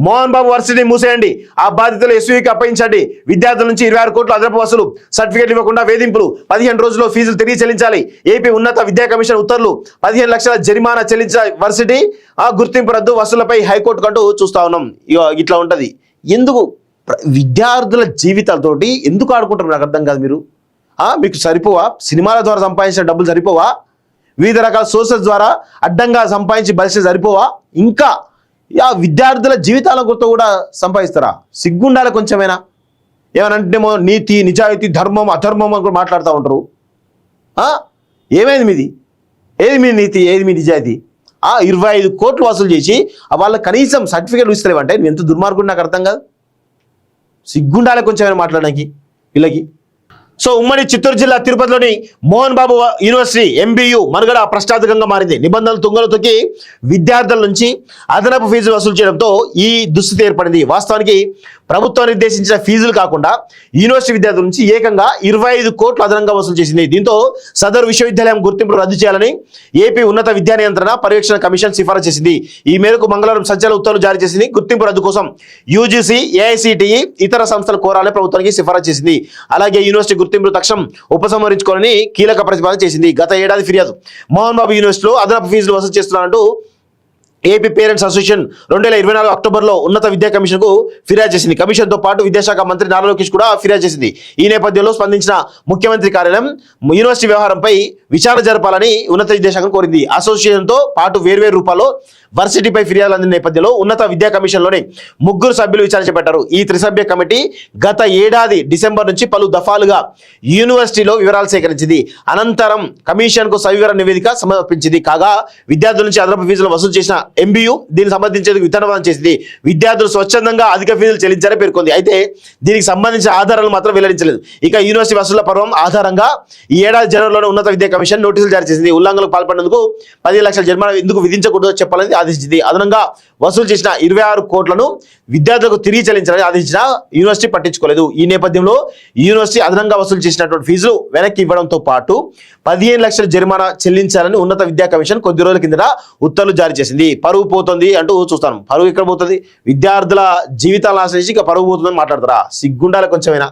మోహన్ బాబు వర్సిటీని మూసేయండి, ఆ బాధ్యతలు ఎస్యూకి అప్పగించండి, విద్యార్థుల నుంచి 26 కోట్ల అదనపు వసూలు, సర్టిఫికేట్లు ఇవ్వకుండా వేధింపులు, 15 రోజుల్లో ఫీజులు తిరిగి చెల్లించాలి, ఏపీ ఉన్నత విద్యా కమిషన్ ఉత్తర్వులు, 15 లక్షల జరిమానా చెల్లించాలి, వర్సిటీ గుర్తింపు రద్దు, వసూలపై హైకోర్టు కంటూ చూస్తా ఉన్నాం. ఇట్లా ఉంటది. ఎందుకు విద్యార్థుల జీవితాలతోటి ఎందుకు ఆడుకుంటారు నాకు అర్థం కాదు. మీరు మీకు సరిపోవా? సినిమాల ద్వారా సంపాదించిన డబ్బులు సరిపోవా? వివిధ రకాల సోర్సెస్ ద్వారా అడ్డంగా సంపాదించి బలిస్తే సరిపోవా? ఇంకా విద్యార్థుల జీవితాల గుర్తు కూడా సంపాదిస్తారా? సిగ్గుండాలి కొంచెమైనా. ఏమనంటేమో నీతి, నిజాయితీ, ధర్మం, అధర్మం అని కూడా మాట్లాడుతూ ఉంటారు. ఏమైంది మీది? ఏది మీ నీతి, ఏది మీ నిజాయితీ? 25 కోట్లు వసూలు చేసి వాళ్ళ కనీసం సర్టిఫికేట్లు ఇస్తలేవంటే నువ్వు ఎంత దుర్మార్గుడు నాకు అర్థం కాదు. సిగ్గుండాలి కొంచెమైనా మాట్లాడడానికి వీళ్ళకి. సో ఉమ్మడి చిత్తూరు జిల్లా తిరుపతిలోని మోహన్ బాబు యూనివర్సిటీ MBU మనుగడ ప్రశ్నార్థకంగా మారింది. నిబంధనలు తుంగలు తొక్కి విద్యార్థుల నుంచి అదనపు ఫీజులు వసూలు చేయడంతో ఈ దుస్థితి ఏర్పడింది. వాస్తవానికి ప్రభుత్వం నిర్దేశించిన ఫీజులు కాకుండా యూనివర్సిటీ విద్యార్థుల నుంచి ఏకంగా 25 కోట్లు అదనంగా వసూలు చేసింది. దీంతో సదరు విశ్వవిద్యాలయం గుర్తింపు రద్దు చేయాలని ఏపీ ఉన్నత విద్యా నియంత్రణ పర్యవేక్షణ కమిషన్ సిఫారసు చేసింది. ఈ మేరకు మంగళవారం సంచలన ఉత్తర్వులు జారీ చేసింది. గుర్తింపు రద్దు కోసం UGC, AICTE ఇతర సంస్థలు కోరాలని ప్రభుత్వానికి సిఫారసు చేసింది. అలాగే యూనివర్సిటీ గుర్తింపు తక్షణం ఉపసంహరించుకోవాలని కీలక ప్రతిపాదన చేసింది. గత ఏడాది ఫిర్యాదు మోహన్ బాబు యూనివర్సిటీలో అదనపు ఫీజులు వసూలు చేస్తున్నారంటూ ఏపీ పేరెంట్స్ అసోసియేషన్ 2024 అక్టోబర్లో ఉన్నత విద్యా కమిషన్కు ఫిర్యాదు చేసింది. కమిషన్తో పాటు విద్యాశాఖ మంత్రి నారా లోకేష్ కూడా ఫిర్యాదు చేసింది. ఈ నేపథ్యంలో స్పందించిన ముఖ్యమంత్రి కార్యాలయం యూనివర్సిటీ వ్యవహారంపై విచారణ జరపాలని ఉన్నత విద్యాశాఖను కోరింది. అసోసియేషన్తో పాటు వేర్వేరు రూపాల్లో వర్సిటీపై ఫిర్యాదులు అందిన నేపథ్యంలో ఉన్నత విద్యా కమిషన్లోని 3 సభ్యులు విచారణ చేపట్టారు. ఈ త్రిసభ్య కమిటీ గత ఏడాది డిసెంబర్ నుంచి పలు దఫాలుగా యూనివర్సిటీలో వివరాలు సేకరించింది. అనంతరం కమిషన్కు సవివర నివేదిక సమర్పించింది. కాగా విద్యార్థుల నుంచి అదనపు ఫీజులు వసూలు చేసిన MBU దీనికి సంబంధించేందుకు విత్తనవాదం చేసింది. విద్యార్థులు స్వచ్ఛందంగా అధిక ఫీజులు చెల్లించారని పేర్కొంది. అయితే దీనికి సంబంధించిన ఆధారాలు మాత్రం వెల్లడించలేదు. ఇక యూనివర్సిటీ వసూళ్ల పర్వం ఆధారంగా ఈ ఏడాది జనవరిలోనే ఉన్నత విద్యా కమిషన్ నోటీసులు జారీ చేసింది. ఉల్లంఘనలకు పాల్పడినందుకు 15 లక్షల జరిమానా ఎందుకు విధించకూడదో చెప్పాలని ఆదేశించింది. అదనంగా వసూలు చేసిన 26 కోట్లను విద్యార్థులకు తిరిగి చెల్లించాలని ఆదేశించిన యూనివర్సిటీ పట్టించుకోలేదు. ఈ నేపథ్యంలో యూనివర్సిటీ అదనంగా వసూలు చేసినటువంటి ఫీజులు వెనక్కి ఇవ్వడంతో పాటు 15 లక్షల జరిమానా చెల్లించాలని ఉన్నత విద్యా కమిషన్ కొద్ది రోజుల కిందట ఉత్తర్వులు జారీ చేసింది. పరువు పోతుంది అంటూ చూస్తాను. పరువు ఎక్కడ పోతుంది? విద్యార్థుల జీవితాలను ఆశ్రయించి ఇక పరువు పోతుందని మాట్లాడతారా? సిగ్గుండాలి కొంచెమైనా.